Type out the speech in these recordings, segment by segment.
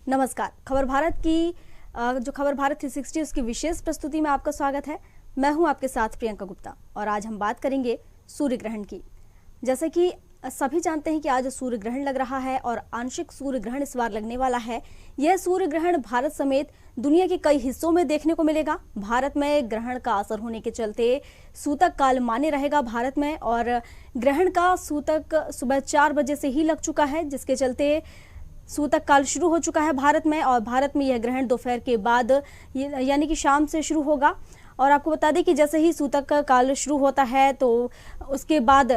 नमस्कार। खबर भारत की जो खबर भारत 360 उसकी विशेष प्रस्तुति में आपका स्वागत है। मैं हूं आपके साथ प्रियंका गुप्ता और आज हम बात करेंगे सूर्य ग्रहण की। जैसे कि सभी जानते हैं कि आज सूर्य ग्रहण लग रहा है और आंशिक सूर्य ग्रहण इस बार लगने वाला है। यह सूर्य ग्रहण भारत समेत दुनिया के कई हिस्सों में देखने को मिलेगा। भारत में ग्रहण का असर होने के चलते सूतक काल मान्य रहेगा भारत में, और ग्रहण का सूतक सुबह 4 बजे से ही लग चुका है, जिसके चलते सूतक काल शुरू हो चुका है भारत में। और भारत में यह ग्रहण दोपहर के बाद यानी कि शाम से शुरू होगा। और आपको बता दें कि जैसे ही सूतक का काल शुरू होता है तो उसके बाद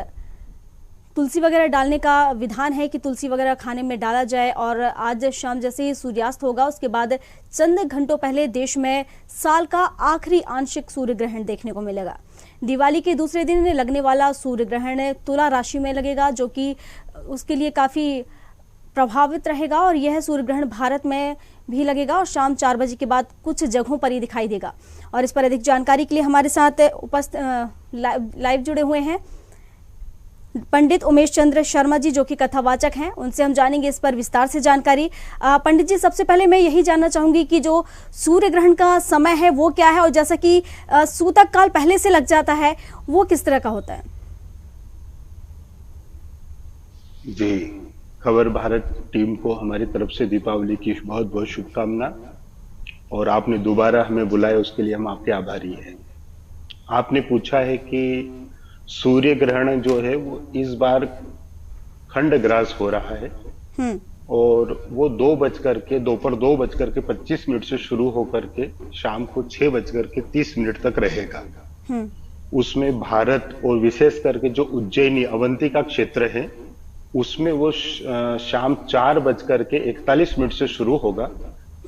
तुलसी वगैरह डालने का विधान है कि तुलसी वगैरह खाने में डाला जाए। और आज शाम जैसे ही सूर्यास्त होगा उसके बाद चंद घंटों पहले देश में साल का आखिरी आंशिक सूर्य ग्रहण देखने को मिलेगा। दिवाली के दूसरे दिन लगने वाला सूर्य ग्रहण तुला राशि में लगेगा, जो कि उसके लिए काफी प्रभावित रहेगा। और यह सूर्य ग्रहण भारत में भी लगेगा और शाम 4 बजे के बाद कुछ जगहों पर ही दिखाई देगा। और इस पर अधिक जानकारी के लिए हमारे साथ लाइव जुड़े हुए हैं पंडित उमेश चंद्र शर्मा जी, जो कि कथावाचक हैं। उनसे हम जानेंगे इस पर विस्तार से जानकारी। पंडित जी, सबसे पहले मैं यही जानना चाहूंगी कि जो सूर्य ग्रहण का समय है वो क्या है, और जैसा कि सूतक काल पहले से लग जाता है वो किस तरह का होता है? जी, खबर भारत टीम को हमारी तरफ से दीपावली की बहुत बहुत शुभकामना। और आपने दोबारा हमें बुलाया उसके लिए हम आपके आभारी हैं। आपने पूछा है कि सूर्य ग्रहण जो है वो इस बार खंड ग्रास हो रहा है और वो दोपहर 2:25 से शुरू होकर के शाम को 6:30 तक रहेगा। उसमें भारत और विशेष करके जो उज्जैनी अवंतिका क्षेत्र है उसमें वो शाम 4:41 से शुरू होगा,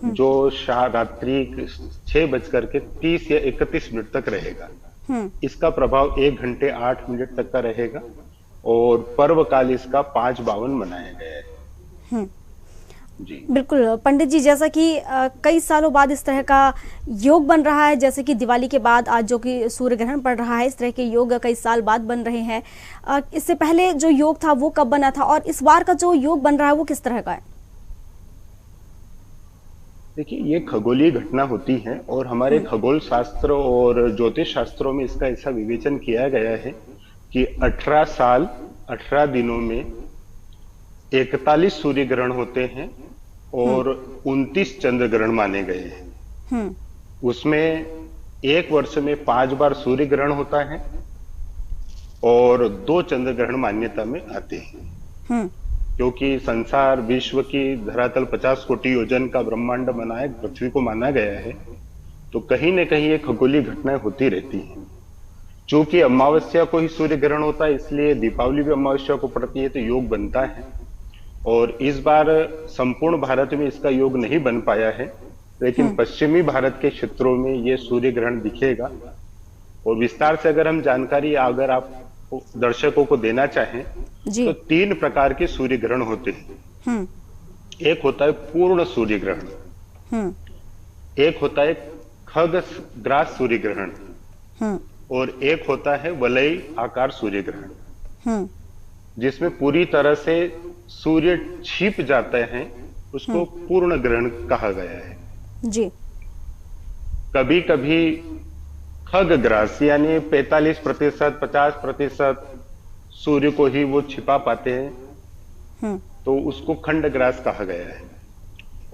जो रात्रि 6:30 या 31 तक रहेगा। इसका प्रभाव 1 घंटे 8 मिनट तक का रहेगा और पर्व काल इसका 5:52 मनाया गया है। जी बिल्कुल पंडित जी, जैसा कि कई सालों बाद इस तरह का योग बन रहा है, जैसे कि दिवाली के बाद आज जो कि सूर्य ग्रहण पड़ रहा है, इस तरह के योग कई साल बाद बन रहे हैं। इससे पहले जो योग था वो कब बना था, और इस बार का जो योग बन रहा है वो किस तरह का है? देखिए, ये खगोलीय घटना होती है और हमारे खगोल शास्त्र और ज्योतिष शास्त्रों में इसका ऐसा विवेचन किया गया है कि 18 साल 18 दिनों में 41 सूर्य ग्रहण होते हैं और 29 चंद्र ग्रहण माने गए हैं। उसमें एक वर्ष में 5 बार सूर्य ग्रहण होता है और 2 चंद्र ग्रहण मान्यता में आते हैं। क्योंकि संसार विश्व की धरातल 50 कोटि योजन का ब्रह्मांड बना है, पृथ्वी को माना गया है, तो कहीं न कहीं ये खगोलीय घटनाएं होती रहती हैं। चूंकि अमावस्या को ही सूर्य ग्रहण होता है, इसलिए दीपावली भी अमावस्या को पड़ती है, तो योग बनता है। और इस बार संपूर्ण भारत में इसका योग नहीं बन पाया है, लेकिन पश्चिमी भारत के क्षेत्रों में यह सूर्य ग्रहण दिखेगा। और विस्तार से अगर हम जानकारी अगर आप दर्शकों को देना चाहें तो 3 प्रकार के सूर्य ग्रहण होते हैं। एक होता है पूर्ण सूर्य ग्रहण, एक होता है खग ग्रास सूर्य ग्रहण, और एक होता है वलय आकार सूर्य ग्रहण, जिसमें पूरी तरह से सूर्य छिप जाते हैं। उसको पूर्ण ग्रहण कहा गया है। जी कभी कभी खग ग्रास यानी 45%, 50% सूर्य को ही वो छिपा पाते हैं, तो उसको खंड ग्रास कहा गया है।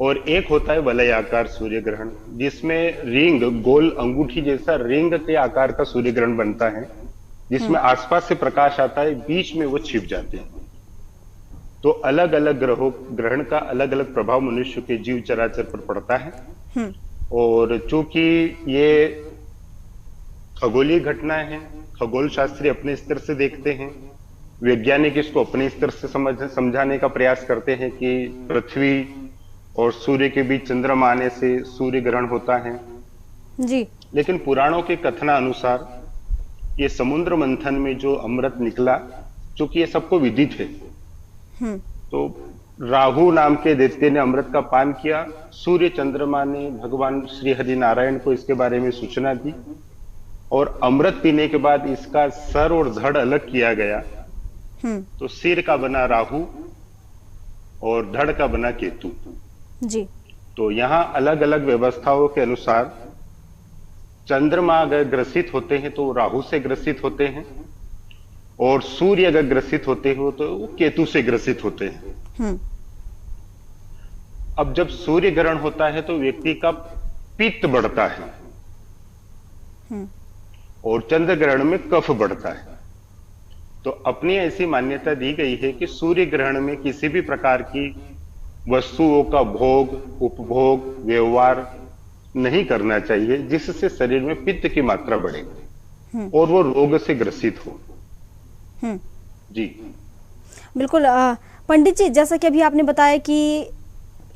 और एक होता है वलय आकार सूर्य ग्रहण, जिसमें रिंग, गोल अंगूठी जैसा रिंग के आकार का सूर्य ग्रहण बनता है, जिसमें आसपास से प्रकाश आता है, बीच में वो छिप जाते हैं। तो अलग अलग ग्रहण का अलग अलग प्रभाव मनुष्य के जीव चराचर पर पड़ता है। और चूंकि ये खगोलीय घटना है, खगोल शास्त्री अपने स्तर से देखते हैं, वैज्ञानिक इसको अपने स्तर से समझाने का प्रयास करते हैं कि पृथ्वी और सूर्य के बीच चंद्रमा आने से सूर्य ग्रहण होता है। जी लेकिन पुराणों के कथनानुसार ये समुद्र मंथन में जो अमृत निकला, चूंकि ये सबको विदित है, तो राहु नाम के दैत्य ने अमृत का पान किया। सूर्य चंद्रमा ने भगवान श्री हरि नारायण को इसके बारे में सूचना दी और अमृत पीने के बाद इसका सर और धड़ अलग किया गया। तो सिर का बना राहु और धड़ का बना केतु। जी तो यहाँ अलग अलग व्यवस्थाओं के अनुसार चंद्रमा अगर ग्रसित होते हैं तो वो राहु से ग्रसित होते हैं, और सूर्य अगर ग्रसित होते हो तो वो केतु से ग्रसित होते हैं। हम्म। अब जब सूर्य ग्रहण होता है तो व्यक्ति का पित्त बढ़ता है, हम्म। और चंद्र ग्रहण में कफ बढ़ता है। तो अपनी ऐसी मान्यता दी गई है कि सूर्य ग्रहण में किसी भी प्रकार की वस्तुओं का भोग, उपभोग, व्यवहार नहीं करना चाहिए, जिससे शरीर में पित्त की मात्रा बढ़े और वो रोग से ग्रसित हो। जी बिल्कुल। पंडित जी, जैसा कि अभी आपने बताया कि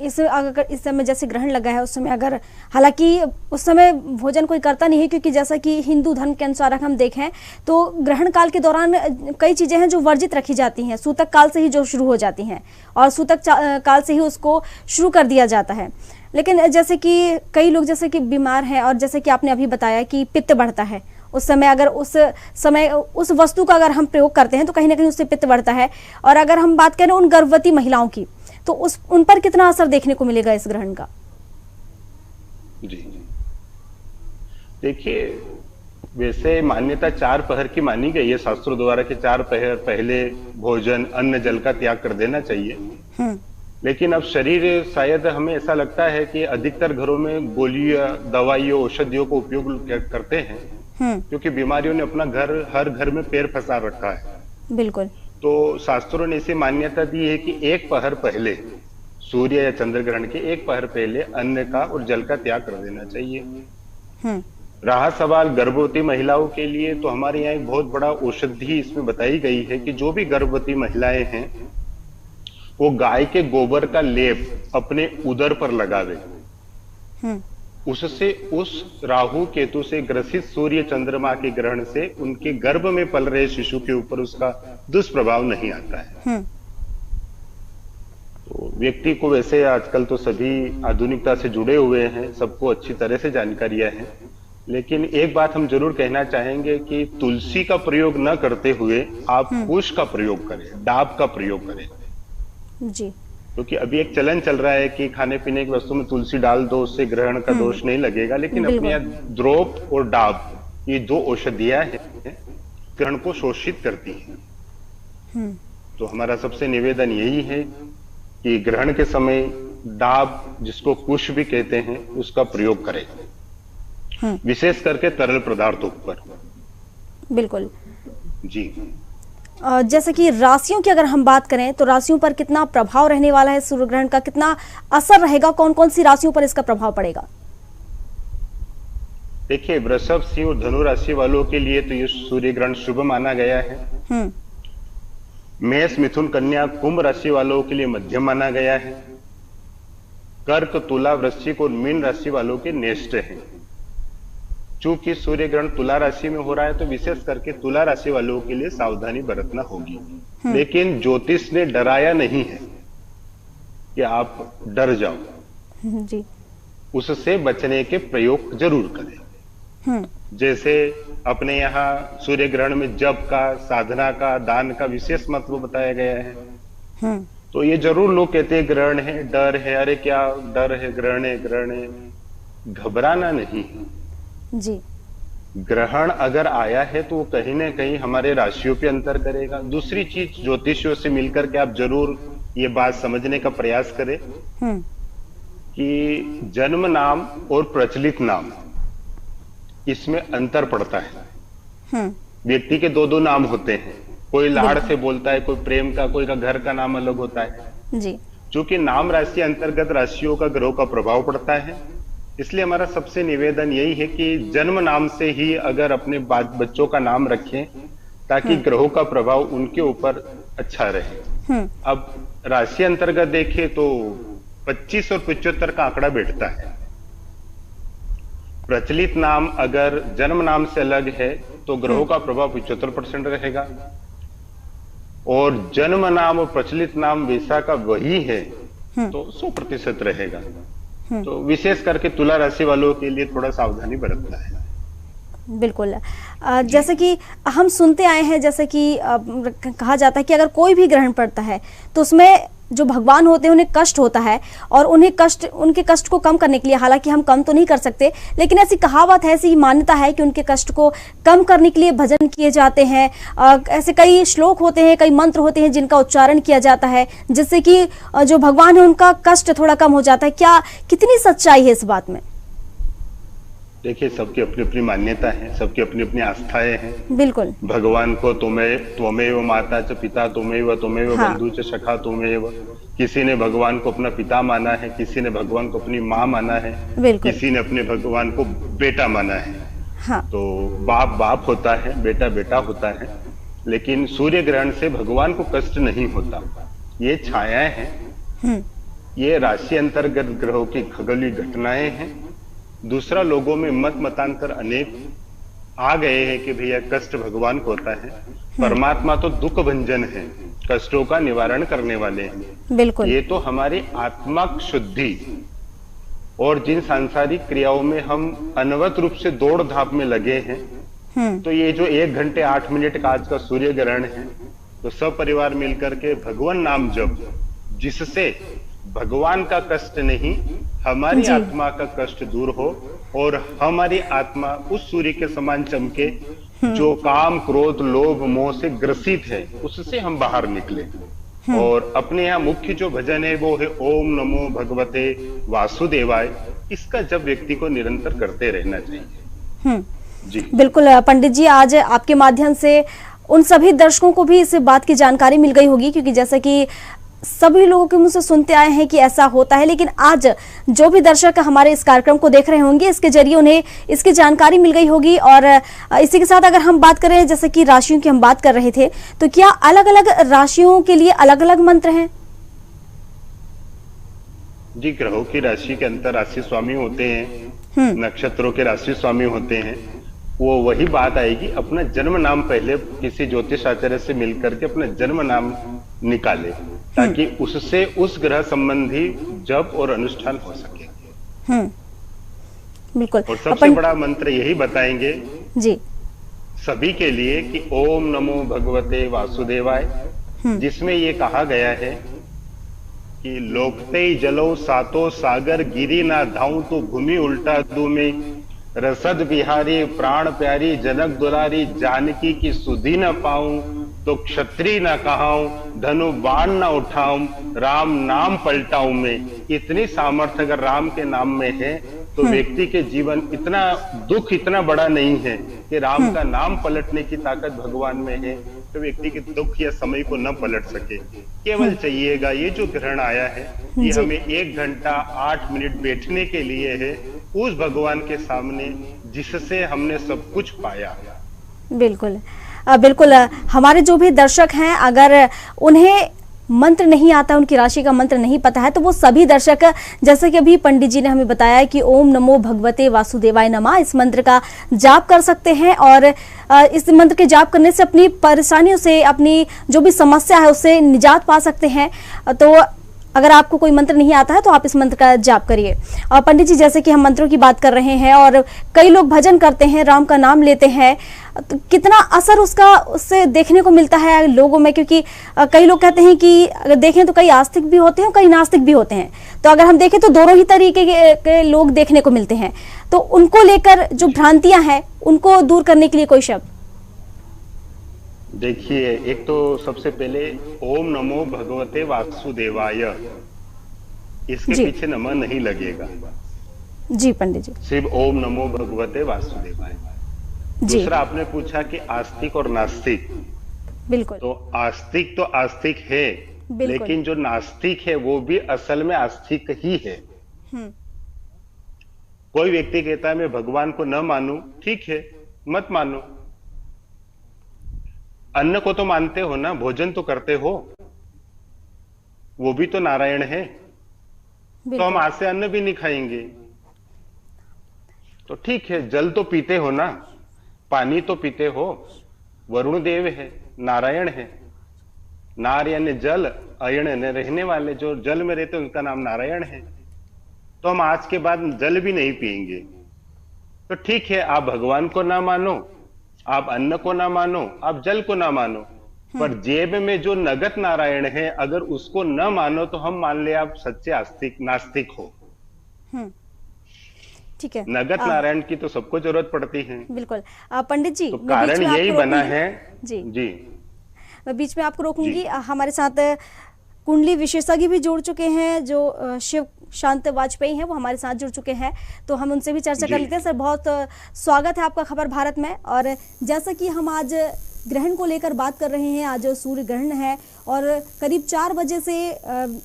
अगर इस समय जैसे ग्रहण लगा है उस समय अगर, हालांकि उस समय भोजन कोई करता नहीं है, क्योंकि जैसा कि हिंदू धर्म के अनुसार अगर हम देखें तो ग्रहण काल के दौरान कई चीज़ें हैं जो वर्जित रखी जाती हैं, सूतक काल से ही जो शुरू हो जाती हैं और सूतक काल से ही उसको शुरू कर दिया जाता है। लेकिन जैसे कि कई लोग जैसे कि बीमार हैं और जैसे कि आपने अभी बताया कि पित्त बढ़ता है उस समय, अगर उस समय उस वस्तु का अगर हम प्रयोग करते हैं तो कहीं ना कहीं उससे पित्त बढ़ता है। और अगर हम बात करें उन गर्भवती महिलाओं की, तो उन पर कितना असर देखने को मिलेगा इस ग्रहण का? जी देखिए, वैसे मान्यता 4 पहर की मानी गई है शास्त्रों द्वारा कि 4 पहर पहले भोजन, अन्न, जल का त्याग कर देना चाहिए। लेकिन अब शरीर, शायद हमें ऐसा लगता है कि अधिकतर घरों में गोलियां, दवाइयों, औषधियों को उपयोग करते हैं, क्योंकि बीमारियों ने अपना हर घर में पैर फंसा रखा है। बिल्कुल। तो शास्त्रों ने ऐसी मान्यता दी है कि 1 पहर पहले, सूर्य या चंद्र ग्रहण के 1 पहर पहले अन्न का और जल का त्याग कर देना चाहिए। रहा सवाल गर्भवती महिलाओं के लिए, तो हमारे यहाँ एक बहुत बड़ा औषधि इसमें बताई गई है कि जो भी गर्भवती महिलाएं हैं वो गाय के गोबर का लेप अपने उदर पर लगावे। उससे उस राहु केतु से ग्रसित सूर्य चंद्रमा के ग्रहण से उनके गर्भ में पल रहे शिशु के ऊपर उसका दुष्प्रभाव नहीं आता है। तो व्यक्ति को, वैसे आजकल तो सभी आधुनिकता से जुड़े हुए हैं, सबको अच्छी तरह से जानकारियां हैं, लेकिन एक बात हम जरूर कहना चाहेंगे कि तुलसी का प्रयोग न करते हुए आप कुश का प्रयोग करें, डाब का प्रयोग करें जी। क्योंकि अभी एक चलन चल रहा है कि खाने पीने की वस्तु में तुलसी डाल दो, उससे ग्रहण का दोष नहीं लगेगा। लेकिन अपने यहाँ द्रोप और डाब, ये 2 औषधियां हैं, ग्रहण को शोषित करती हैं। तो हमारा सबसे निवेदन यही है कि ग्रहण के समय डाब, जिसको कुश भी कहते हैं, उसका प्रयोग करें, विशेष करके तरल पदार्थों पर। बिल्कुल जी। जैसे कि राशियों की अगर हम बात करें तो राशियों पर कितना प्रभाव रहने वाला है सूर्य ग्रहण का, कितना असर रहेगा, कौन कौन सी राशियों पर इसका प्रभाव पड़ेगा? देखिए, वृषभ, सिंह और धनु राशि वालों के लिए तो ये सूर्य ग्रहण शुभ माना गया है। मेष, मिथुन, कन्या, कुंभ राशि वालों के लिए मध्यम माना गया है। कर्क, तुला, वृश्चिक और मीन राशि वालों के नेष्ट है। चूंकि सूर्य ग्रहण तुला राशि में हो रहा है तो विशेष करके तुला राशि वालों के लिए सावधानी बरतना होगी। लेकिन ज्योतिष ने डराया नहीं है कि आप डर जाओ जी। उससे बचने के प्रयोग जरूर करें। जैसे अपने यहाँ सूर्य ग्रहण में जप का, साधना का, दान का विशेष महत्व बताया गया है। तो ये जरूर लोग कहते हैं ग्रहण है, डर है, अरे क्या डर है, ग्रहण है, ग्रहण है, घबराना नहीं जी। ग्रहण अगर आया है तो वो कहीं ना कहीं हमारे राशियों पे अंतर करेगा। दूसरी चीज, ज्योतिषियों से मिलकर के आप जरूर ये बात समझने का प्रयास करें कि जन्म नाम और प्रचलित नाम, इसमें अंतर पड़ता है। व्यक्ति के 2-2 नाम होते हैं, कोई लाड़ से बोलता है, कोई प्रेम का, कोई का घर का नाम अलग होता है जी। क्योंकि नाम राशि अंतर्गत राशियों का ग्रहों का प्रभाव पड़ता है। इसलिए हमारा सबसे निवेदन यही है कि जन्म नाम से ही अगर अपने बच्चों का नाम रखें ताकि ग्रहों का प्रभाव उनके ऊपर अच्छा रहे। अब राशि अंतर्गत देखें तो 25 और 75 का आंकड़ा बैठता है। प्रचलित नाम अगर जन्म नाम से अलग है तो ग्रहों का प्रभाव 75% रहेगा, और जन्म नाम और प्रचलित नाम वैसा का वही है तो 100% रहेगा। तो विशेष करके तुला राशि वालों के लिए थोड़ा सावधानी बरतना है। बिल्कुल। जैसे कि हम सुनते आए हैं, जैसे कि कहा जाता है कि अगर कोई भी ग्रहण पड़ता है तो उसमें जो भगवान होते हैं उन्हें कष्ट होता है और उनके कष्ट को कम करने के लिए, हालांकि हम कम तो नहीं कर सकते, लेकिन ऐसी कहावत है, ऐसी मान्यता है कि उनके कष्ट को कम करने के लिए भजन किए जाते हैं। ऐसे कई श्लोक होते हैं, कई मंत्र होते हैं जिनका उच्चारण किया जाता है, जिससे कि जो भगवान है उनका कष्ट थोड़ा कम हो जाता है। क्या कितनी सच्चाई है इस बात में? देखिए, सबकी अपनी अपनी मान्यता है, सबकी अपनी अपनी आस्थाएं हैं। बिल्कुल। भगवान को त्वमेव माता च पिता त्वमेव त्वमेव हाँ। बंधु च सखा त्वमेव। किसी ने भगवान को अपना पिता माना है, किसी ने भगवान को अपनी माँ माना है, बिल्कुल। किसी ने अपने भगवान को बेटा माना है। हाँ। तो बाप बाप होता है, बेटा बेटा होता है, लेकिन सूर्य ग्रहण से भगवान को कष्ट नहीं होता। ये छायाएं हैं, ये राशि अंतर्गत ग्रहों की खगोलीय घटनाएं हैं। दूसरा, लोगों में मत मतांतर अनेक आ गए हैं कि भैया कष्ट भगवान को होता है, परमात्मा तो दुख भंजन है, कष्टों का निवारण करने वाले हैं। बिल्कुल। ये तो हमारी आत्मिक शुद्धि और जिन सांसारिक क्रियाओं में हम अनवरत रूप से दौड़ धाप में लगे हैं, तो ये जो 1 घंटे 8 मिनट का आज का सूर्य ग्रहण है, तो सब परिवार मिलकर के भगवान नाम जप, जिससे भगवान का कष्ट नहीं, हमारी आत्मा का कष्ट दूर हो और हमारी आत्मा उस सूर्य के समान चमके जो काम क्रोध लोभ मोह से ग्रसित है, उससे हम बाहर निकले। और अपने यहाँ मुख्य जो भजन है वो है ओम नमो भगवते वासुदेवाय। इसका जब व्यक्ति को निरंतर करते रहना चाहिए। जी बिल्कुल पंडित जी, आज आपके माध्यम से उन सभी दर्शकों को भी इस बात की जानकारी मिल गई होगी, क्योंकि जैसा कि सभी लोगों के मुंह से सुनते आए हैं कि ऐसा होता है, लेकिन आज जो भी दर्शक हमारे इस कार्यक्रम को देख रहे होंगे, इसके जरिए उन्हें इसकी जानकारी मिल गई होगी। और इसी के साथ अगर हम बात करें, जैसे कि राशियों की हम बात कर रहे थे, तो क्या अलग अलग राशियों के लिए अलग अलग मंत्र हैं? जी, ग्रहों की राशि के अंतर राशि स्वामी होते हैं, नक्षत्रों के राशि स्वामी होते हैं। वो वही बात आएगी, अपना जन्म नाम पहले किसी ज्योतिष आचार्य से मिलकर के अपना जन्म नाम निकाले, ताकि उससे उस ग्रह संबंधी जप और अनुष्ठान हो सके। बिल्कुल। और सबसे बड़ा मंत्र यही बताएंगे जी सभी के लिए कि ओम नमो भगवते वासुदेवाय, जिसमें ये कहा गया है कि लोकते जलो सातो सागर गिरी ना धाऊं तो भूमि उल्टा दू में, रसद बिहारी प्राण प्यारी जनक दुलारी, जानकी की सुधि न पाऊं तो क्षत्रिय न कहाऊं, धनु बाण न उठाऊं, राम नाम पलटाऊं मैं। इतनी सामर्थ्य अगर राम के नाम में है, तो व्यक्ति के जीवन इतना दुख इतना बड़ा नहीं है कि राम का नाम पलटने की ताकत भगवान में है, तो व्यक्ति के दुख या समय को न पलट सके। केवल चाहिएगा, ये जो ग्रहण आया है, ये हमें 1 घंटा 8 मिनट बैठने के लिए है उस भगवान के सामने जिससे हमने सब कुछ पाया। बिल्कुल बिल्कुल। हमारे जो भी दर्शक हैं, अगर उन्हें मंत्र नहीं आता, उनकी राशि का मंत्र नहीं पता है, तो वो सभी दर्शक, जैसे कि अभी पंडित जी ने हमें बताया कि ओम नमो भगवते वासुदेवाय नमः, इस मंत्र का जाप कर सकते हैं और इस मंत्र के जाप करने से अपनी परेशानियों से, अपनी जो भी समस्या है उससे निजात पा सकते हैं। तो अगर आपको कोई मंत्र नहीं आता है तो आप इस मंत्र का जाप करिए। और पंडित जी, जैसे कि हम मंत्रों की बात कर रहे हैं और कई लोग भजन करते हैं, राम का नाम लेते हैं, तो कितना असर उससे देखने को मिलता है लोगों में? क्योंकि कई लोग कहते हैं कि अगर देखें तो कई आस्तिक भी होते हैं, कई नास्तिक भी होते हैं। तो अगर हम देखें तो दोनों ही तरीके के लोग देखने को मिलते हैं। तो उनको लेकर जो भ्रांतियां हैं, उनको दूर करने के लिए कोई शब्द? देखिए, एक तो सबसे पहले ओम नमो भगवते वासुदेवाय, इसके पीछे नमः नहीं लगेगा। जी पंडित जी। सिर्फ ओम नमो भगवते वासुदेवाय। दूसरा, आपने पूछा कि आस्तिक और नास्तिक। बिल्कुल। तो आस्तिक तो आस्तिक है, लेकिन जो नास्तिक है वो भी असल में आस्तिक ही है। कोई व्यक्ति कहता है मैं भगवान को न मानूं, ठीक है, मत मानो। अन्न को तो मानते हो ना, भोजन तो करते हो, वो भी तो नारायण है। तो हम आज से अन्न भी नहीं खाएंगे, तो ठीक है। जल तो पीते हो ना, पानी तो पीते हो, वरुण देव है, नारायण है। नार यानी जल, अयण यानी रहने वाले, जो जल में रहते उनका नाम नारायण है। तो हम आज के बाद जल भी नहीं पिएंगे। तो ठीक है, आप भगवान को ना मानो, आप अन्न को ना मानो, आप जल को ना मानो, पर जेब में जो नगद नारायण है, अगर उसको न मानो तो हम मान ले आप सच्चे आस्तिक नास्तिक हो। हम्म। ठीक है। नगद नारायण की तो सबको जरूरत पड़ती है। बिल्कुल। पंडित जी, तो मैं बीच कारण में यही आपको बना रोकूंगी। है। जी, जी। मैं बीच में आपको जी। रोकूंगी। हमारे साथ कुंडली विशेषज्ञ भी जुड़ चुके हैं, जो शिव शांत वाजपेयी हैं, वो हमारे साथ जुड़ चुके हैं, तो हम उनसे भी चर्चा कर जी। लेते हैं। सर, बहुत स्वागत है आपका खबर भारत में। और जैसा कि हम आज ग्रहण को लेकर बात कर रहे हैं, आज सूर्य ग्रहण है और करीब 4 बजे से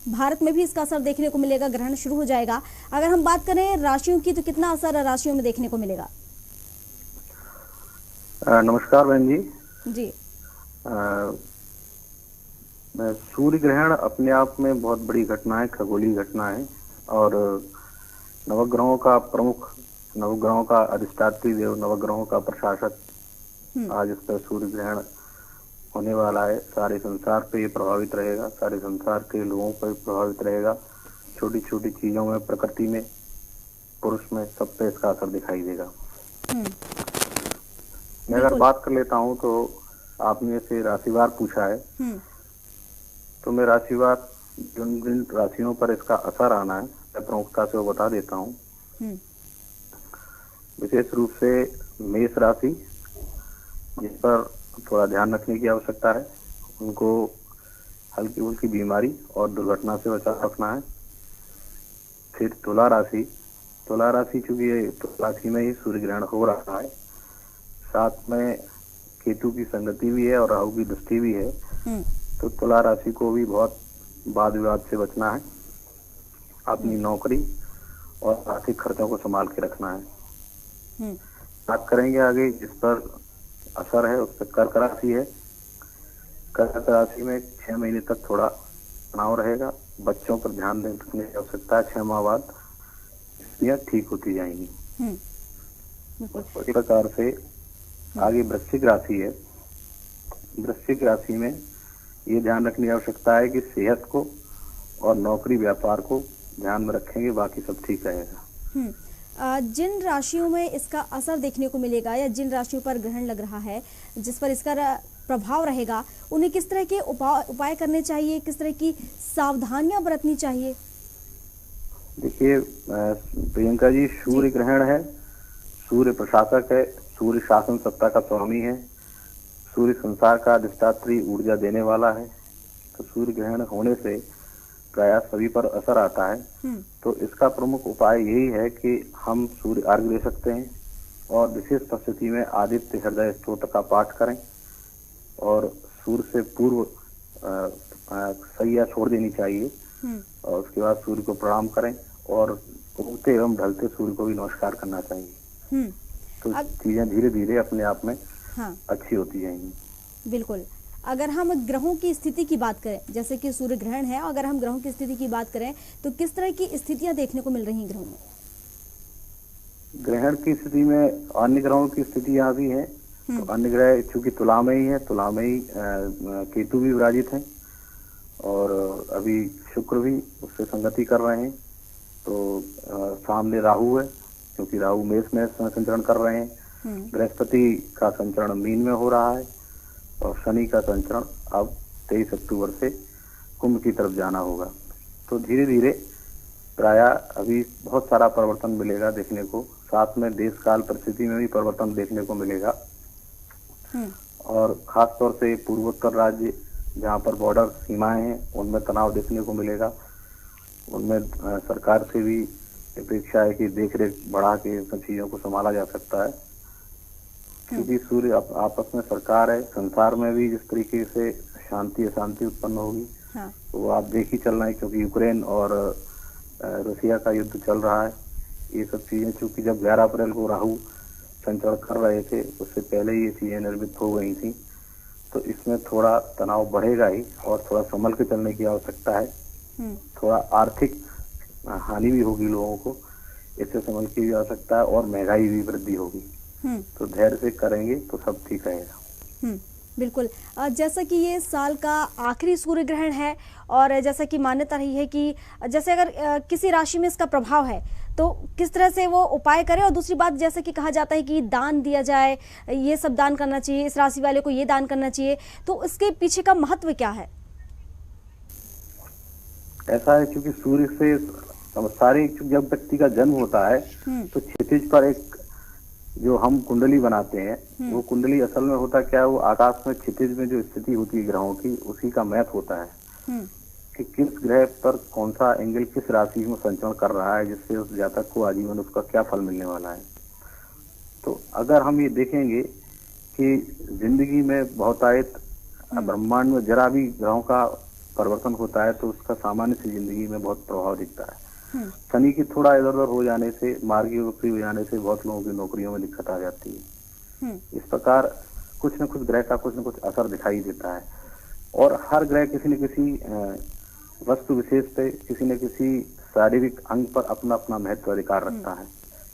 भारत में भी इसका असर देखने को मिलेगा, ग्रहण शुरू हो जाएगा। अगर हम बात करें राशियों की, तो कितना असर राशियों में देखने को मिलेगा? नमस्कार बहन जी। जी। सूर्य ग्रहण अपने आप में बहुत बड़ी घटना है, खगोलीय घटना है। और नवग्रहों का प्रमुख, नवग्रहों का अधिष्ठात्री देव, नवग्रहों का प्रशासक आज इस पर सूर्य ग्रहण होने वाला है। सारे संसार पे ये प्रभावित रहेगा, सारे संसार के लोगों पर प्रभावित रहेगा। छोटी छोटी चीजों में, प्रकृति में, पुरुष में, सब पे इसका असर दिखाई देगा। मैं अगर बात कर लेता हूँ तो आपने से राशिवार पूछा है, तो मैं राशिवार जिन जिन राशियों पर इसका असर आना है मैं प्रमुखता से वो बता देता हूँ। विशेष रूप से मेष राशि, जिस पर थोड़ा ध्यान रखने की आवश्यकता है, उनको हल्की फुल्की बीमारी और दुर्घटना से बचाव रखना है। फिर तुला राशि, तुला राशि चूंकि तुला राशि में ही सूर्य ग्रहण हो रहा है, साथ में केतु की संगति भी है और राहु की दृष्टि भी है, तो तुला राशि को भी बहुत वाद विवाद से बचना है। अपनी नौकरी और आर्थिक खर्चों को संभाल के रखना है। बात करेंगे आगे जिस पर असर है, उस पर कर्क राशि है। कर्क राशि में 6 महीने तक थोड़ा तनाव रहेगा, बच्चों पर ध्यान रखने की आवश्यकता है। 6 माह बाद स्थितियां ठीक होती जाएंगी। इस प्रकार से आगे वृश्चिक राशि है। वृश्चिक राशि में ये ध्यान रखने की आवश्यकता है कि सेहत को और नौकरी व्यापार को ध्यान में रखेंगे, बाकी सब ठीक रहेगा। जिन राशियों में इसका असर देखने को मिलेगा या जिन राशियों पर ग्रहण लग रहा है, जिस पर इसका प्रभाव रहेगा, उन्हें किस तरह के उपाय करने चाहिए, किस तरह की सावधानियां बरतनी चाहिए? देखिए प्रियंका जी, सूर्य ग्रहण है, सूर्य प्रशासक है, सूर्य शासन सत्ता का स्वामी है, सूर्य संसार का अधिष्ठात्री ऊर्जा देने वाला है। तो सूर्य ग्रहण होने से प्राय सभी पर असर आता है। तो इसका प्रमुख उपाय यही है कि हम सूर्य अर्घ्य दे सकते हैं और विशेष परिस्थिति में आदित्य हृदय स्तोत्र का पाठ करें और सूर्य से पूर्व सैया छोड़ देनी चाहिए और उसके बाद सूर्य को प्रणाम करें और उगते एवं ढलते सूर्य को भी नमस्कार करना चाहिए। तो चीजें धीरे धीरे अपने आप में अच्छी होती जाएंगी। बिल्कुल। अगर हम ग्रहों की स्थिति की बात करें, जैसे कि सूर्य ग्रहण है, अगर हम ग्रहों की स्थिति की बात करें तो किस तरह की स्थितियां देखने को मिल रही हैं ग्रहों में? ग्रहण की स्थिति में अन्य ग्रहों की स्थितियां भी हैं। तो अन्य ग्रह चूंकि तुला में ही है, तुला में ही केतु भी विराजित है और अभी शुक्र भी उससे संगति कर रहे हैं। तो सामने राहु है, क्योंकि राहु मेष में संचरण कर रहे हैं। बृहस्पति का संचरण मीन में हो रहा है और शनि का संचरण अब 23 अक्टूबर से कुंभ की तरफ जाना होगा। तो धीरे धीरे प्राय अभी बहुत सारा परिवर्तन मिलेगा देखने को, साथ में देश काल परिस्थिति में भी परिवर्तन देखने को मिलेगा। और खास तौर से पूर्वोत्तर राज्य जहाँ पर बॉर्डर सीमाएं हैं, उनमें तनाव देखने को मिलेगा। उनमें सरकार से भी अपेक्षा है कि देखरेख बढ़ा के सब चीजों को संभाला जा सकता है, क्योंकि सूर्य आपस में सरकार है। संसार में भी जिस तरीके से शांति अशांति उत्पन्न होगी, तो वो आप देख ही चल रहे हैं, क्योंकि यूक्रेन और रसिया का युद्ध चल रहा है। ये सब चीजें चूंकि जब 11 अप्रैल को राहु संचरण कर रहे थे, उससे पहले ही ये चीजें निर्मित हो गई थी। तो इसमें थोड़ा तनाव बढ़ेगा ही और थोड़ा संभल के चलने की आवश्यकता है। थोड़ा आर्थिक हानि भी होगी लोगों को, इससे संभल की भी आवश्यकता है और महंगाई भी वृद्धि होगी। तो धैर्य से करेंगे तो सब ठीक रहेगा। बिल्कुल। जैसा कि ये साल का आखिरी सूर्य ग्रहण है और जैसा कि मान्यता रही है कि जैसे अगर किसी राशि में इसका प्रभाव है तो किस तरह से वो उपाय करें। और दूसरी बात, जैसे कि कहा जाता है कि दान दिया जाए, ये सब दान करना चाहिए, इस राशि वाले को ये दान करना चाहिए, तो इसके पीछे का महत्व क्या है? ऐसा है क्योंकि सूर्य से सारे, जब व्यक्ति का जन्म होता है तो क्षितिज पर एक जो हम कुंडली बनाते हैं, वो कुंडली असल में होता क्या है, वो आकाश में क्षितिज में जो स्थिति होती है ग्रहों की, उसी का मैथ होता है कि किस ग्रह पर कौन सा एंगल किस राशि में संचरण कर रहा है, जिससे उस जातक को आजीवन उसका क्या फल मिलने वाला है। तो अगर हम ये देखेंगे कि जिंदगी में बहुतायत ब्रह्मांड में जरा भी ग्रहों का परिवर्तन होता है तो उसका सामान्य सी जिंदगी में बहुत प्रभाव दिखता है। शनि की थोड़ा इधर उधर हो जाने से, मार्गी वक्री हो जाने से बहुत लोगों की नौकरियों में दिक्कत आ जाती है। इस प्रकार कुछ न कुछ ग्रह का कुछ न कुछ असर दिखाई देता है, और हर ग्रह किसी न किसी वस्तु विशेष पे, किसी न किसी शारीरिक अंग पर अपना अपना महत्व अधिकार रखता है,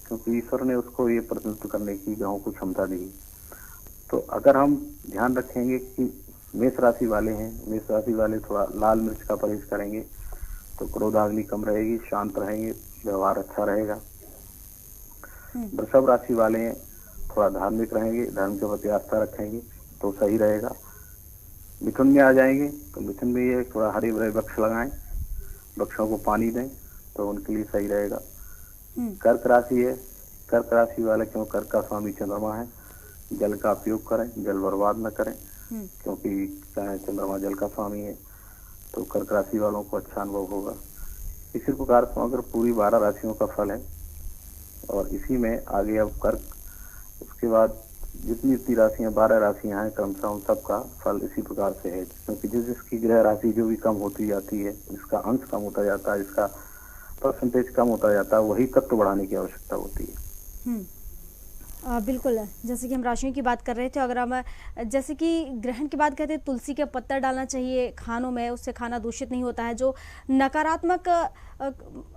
क्योंकि ईश्वर ने उसको ये प्रतिनिधित्व करने की ग्रहों को क्षमता दी। तो अगर हम ध्यान रखेंगे कि मेष राशि वाले हैं, मेष राशि वाले थोड़ा लाल मिर्च का परहेज करेंगे तो क्रोधाग्नि कम रहेगी, शांत रहेंगे, व्यवहार अच्छा रहेगा। वृषभ राशि वाले हैं, थोड़ा धार्मिक रहेंगे, धर्म के प्रति आस्था रखेंगे तो सही रहेगा। मिथुन में आ जाएंगे तो मिथुन में ये थोड़ा हरे भरे वृक्ष लगाएं, वृक्षों को पानी दें तो उनके लिए सही रहेगा। कर्क राशि है, कर्क राशि वाले, क्यों कर्क का स्वामी चंद्रमा है, जल का उपयोग करें, जल बर्बाद न करें, क्योंकि चंद्रमा जल का स्वामी है, तो कर्क राशि वालों को अच्छा अनुभव होगा। इसी प्रकार से अगर पूरी 12 राशियों का फल है, और इसी में आगे अब कर्क, उसके बाद जितनी राशियां 12 राशियां हैं क्रमशः उन सबका फल इसी प्रकार से है, क्योंकि जिसकी ग्रह राशि जो भी कम होती जाती है, जिसका अंश कम होता जाता है, जिसका परसेंटेज कम होता जाता है, वही तत्व बढ़ाने की आवश्यकता होती है। बिल्कुल, जैसे कि हम राशियों की बात कर रहे थे, अगर हम जैसे कि ग्रहण की बात करते हैं, तुलसी के पत्ता डालना चाहिए खानों में, उससे खाना दूषित नहीं होता है, जो नकारात्मक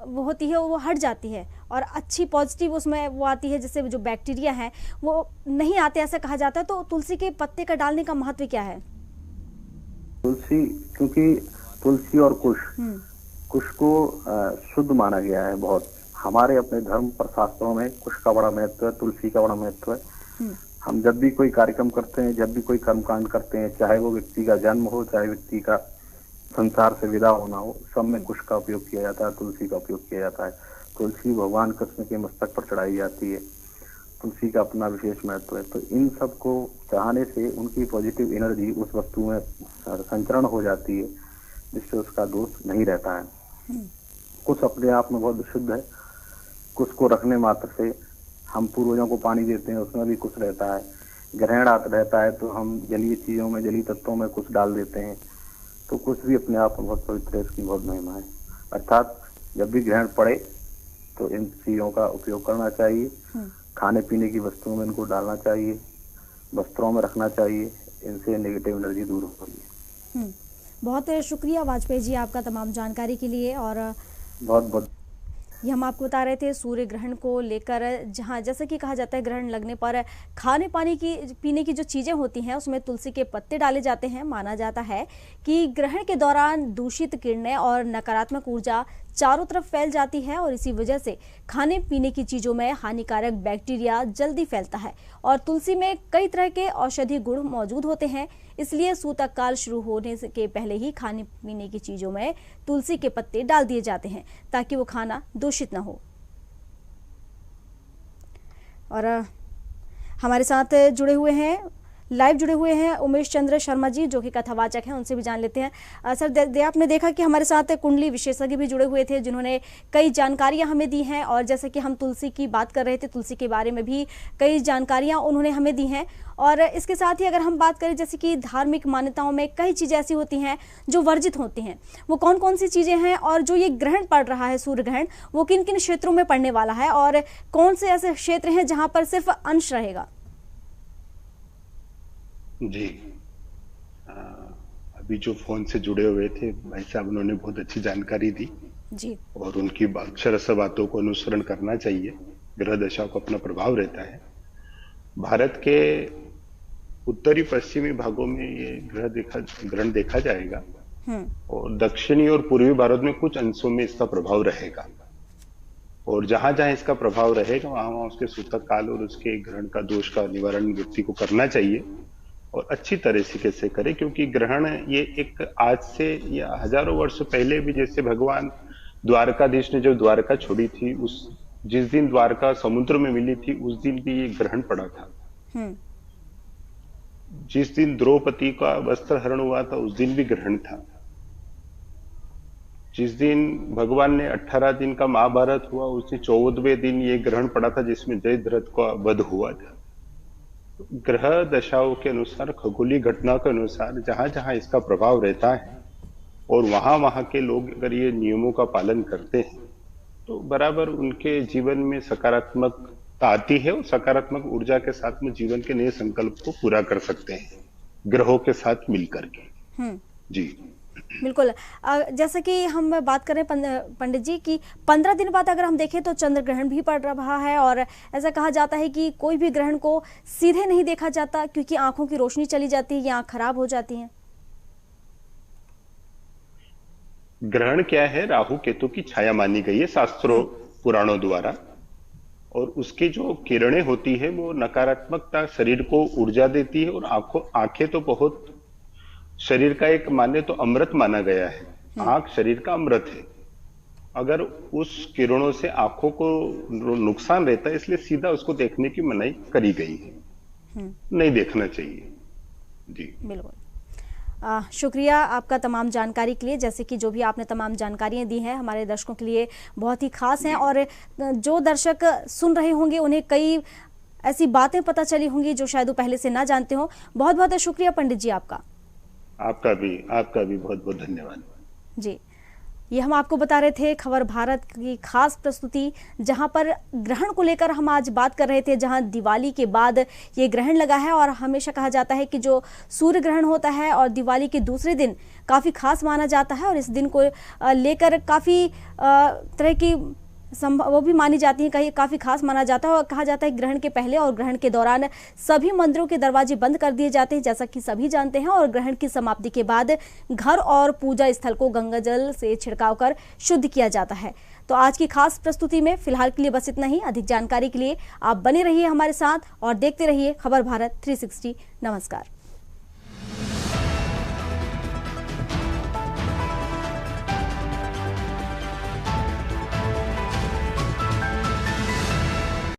वो होती है वो हट जाती है और अच्छी पॉजिटिव उसमें वो आती है, जिससे जो बैक्टीरिया है वो नहीं आते, ऐसा कहा जाता है। तो तुलसी के पत्ते का डालने का महत्व क्या है? तुलसी, क्योंकि तुलसी और कुश को शुद्ध माना गया है बहुत। हमारे अपने धर्म पर शास्त्रों में कुश का बड़ा महत्व है, तुलसी का बड़ा महत्व है। हम जब भी कोई कार्यक्रम करते हैं, जब भी कोई कर्मकांड करते हैं, चाहे वो व्यक्ति का जन्म हो, चाहे व्यक्ति का संसार से विदा होना हो, सब में कुश का उपयोग किया जाता है, तुलसी का उपयोग किया जाता है। तुलसी भगवान कृष्ण के मस्तक पर चढ़ाई जाती है, तुलसी का अपना विशेष महत्व है। तो इन सब को चाहने से उनकी पॉजिटिव एनर्जी उस वस्तु में संचरण हो जाती है, जिससे उसका दोष नहीं रहता है। कुश अपने आप में बहुत शुद्ध है, कुश को रखने मात्र से हम पूर्वजों को पानी देते हैं, उसमें भी कुश रहता है। ग्रहण रहता है तो हम जलीय चीजों में, जलीय तत्वों में कुश डाल देते हैं, तो कुश भी अपने आप में बहुत पवित्र है, इसकी बहुत महिमा है। अर्थात जब भी ग्रहण पड़े तो इन चीजों का उपयोग करना चाहिए, खाने पीने की वस्तुओं में इनको डालना चाहिए, वस्त्रों में रखना चाहिए, इनसे नेगेटिव एनर्जी दूर होगी। बहुत शुक्रिया वाजपेयी जी आपका तमाम जानकारी के लिए। और बहुत बहुत ये हम आपको बता रहे थे सूर्य ग्रहण को लेकर, जहाँ जैसे कि कहा जाता है ग्रहण लगने पर खाने पीने की जो चीज़ें होती हैं उसमें तुलसी के पत्ते डाले जाते हैं। माना जाता है कि ग्रहण के दौरान दूषित किरणें और नकारात्मक ऊर्जा चारों तरफ फैल जाती है और इसी वजह से खाने पीने की चीज़ों में हानिकारक बैक्टीरिया जल्दी फैलता है। और तुलसी में कई तरह के औषधि गुण मौजूद होते हैं, इसलिए सूतक काल शुरू होने के पहले ही खाने पीने की चीज़ों में तुलसी के पत्ते डाल दिए जाते हैं ताकि वो खाना दूषित ना हो। और हमारे साथ लाइव जुड़े हुए हैं उमेश चंद्र शर्मा जी, जो कि कथावाचक हैं, उनसे भी जान लेते हैं। सर, आपने देखा कि हमारे साथ कुंडली विशेषज्ञ भी जुड़े हुए थे, जिन्होंने कई जानकारियां हमें दी हैं। और जैसे कि हम तुलसी की बात कर रहे थे, तुलसी के बारे में भी कई जानकारियां उन्होंने हमें दी हैं। और इसके साथ ही अगर हम बात करें, जैसे कि धार्मिक मान्यताओं में कई चीज़ें ऐसी होती हैं जो वर्जित होती हैं, वो कौन कौन सी चीज़ें हैं, और जो ये ग्रहण पड़ रहा है सूर्य ग्रहण, वो किन किन क्षेत्रों में पड़ने वाला है, और कौन से ऐसे क्षेत्र हैं जहाँ पर सिर्फ अंश रहेगा? जी, अभी जो फोन से जुड़े हुए थे भाई साहब, उन्होंने बहुत अच्छी जानकारी दी जी, और उनकी अक्षरशः बातों को अनुसरण करना चाहिए। ग्रह दशा को अपना प्रभाव रहता है। भारत के उत्तरी पश्चिमी भागों में ये ग्रहण देखा जाएगा, और दक्षिणी और पूर्वी भारत में कुछ अंशों में इसका प्रभाव रहेगा। और जहां जहां इसका प्रभाव रहेगा वहां वहां उसके सूतक काल और उसके ग्रहण का दोष का निवारण व्यक्ति को करना चाहिए और अच्छी तरीके से करे, क्योंकि ग्रहण ये एक आज से या हजारों वर्ष पहले भी जैसे भगवान द्वारकाधीश ने जो द्वारका छोड़ी थी, उस जिस दिन द्वारका समुद्र में मिली थी उस दिन भी ये ग्रहण पड़ा था। जिस दिन द्रौपदी का वस्त्र हरण हुआ था उस दिन भी ग्रहण था। जिस दिन भगवान ने 18 दिन का महाभारत हुआ उस दिन 14वें दिन ये ग्रहण पड़ा था जिसमें जयद्रथ का वध हुआ था। ग्रह दशाओं के अनुसार, खगोलीय घटना के अनुसार जहां जहां इसका प्रभाव रहता है और वहां वहां के लोग अगर ये नियमों का पालन करते हैं तो बराबर उनके जीवन में सकारात्मकता आती है और सकारात्मक ऊर्जा के साथ में जीवन के नए संकल्प को पूरा कर सकते हैं ग्रहों के साथ मिलकर के। जी बिल्कुल। जैसे कि हम बात करें पंडित जी की 15 दिन बाद अगर हम देखें तो चंद्र ग्रहण भी पड़ रहा है और ऐसा कहा जाता है कि कोई भी ग्रहण को सीधे नहीं देखा जाता क्योंकि आंखों की रोशनी चली जाती है या आंख खराब हो जाती है। ग्रहण क्या है? राहु केतु की छाया मानी गई है शास्त्रों पुराणों द्वारा, और उसकी जो किरणें होती है वो नकारात्मकता शरीर को ऊर्जा देती है और आंखें तो बहुत शरीर का एक माने तो अमृत माना गया है। आंख शरीर का अमृत है। अगर उस किरणों से आंखों को नुकसान रहता है इसलिए सीधा उसको देखने की मनाही करी गई है, नहीं देखना चाहिए। जी बिल्कुल। शुक्रिया आपका तमाम जानकारी के लिए। जैसे कि जो भी आपने तमाम जानकारियां दी हैं हमारे दर्शकों के लिए बहुत ही खास हैं और जो दर्शक सुन रहे होंगे उन्हें कई ऐसी बातें पता चली होंगी जो शायद वो पहले से ना जानते हो। बहुत बहुत शुक्रिया पंडित जी आपका। आपका भी बहुत बहुत धन्यवाद। जी, ये हम आपको बता रहे थे खबर भारत की खास प्रस्तुति, जहां पर ग्रहण को लेकर हम आज बात कर रहे थे, जहां दिवाली के बाद ये ग्रहण लगा है और हमेशा कहा जाता है कि जो सूर्य ग्रहण होता है और दिवाली के दूसरे दिन काफ़ी खास माना जाता है और इस दिन को लेकर काफ़ी तरह की वो भी मानी जाती है, कहीं काफ़ी खास माना जाता है और कहा जाता है ग्रहण के पहले और ग्रहण के दौरान सभी मंदिरों के दरवाजे बंद कर दिए जाते हैं, जैसा कि सभी जानते हैं, और ग्रहण की समाप्ति के बाद घर और पूजा स्थल को गंगा जल से छिड़काव कर शुद्ध किया जाता है। तो आज की खास प्रस्तुति में फिलहाल के लिए बस इतना ही। अधिक जानकारी के लिए आप बने रहिए हमारे साथ और देखते रहिए खबर भारत 360। नमस्कार।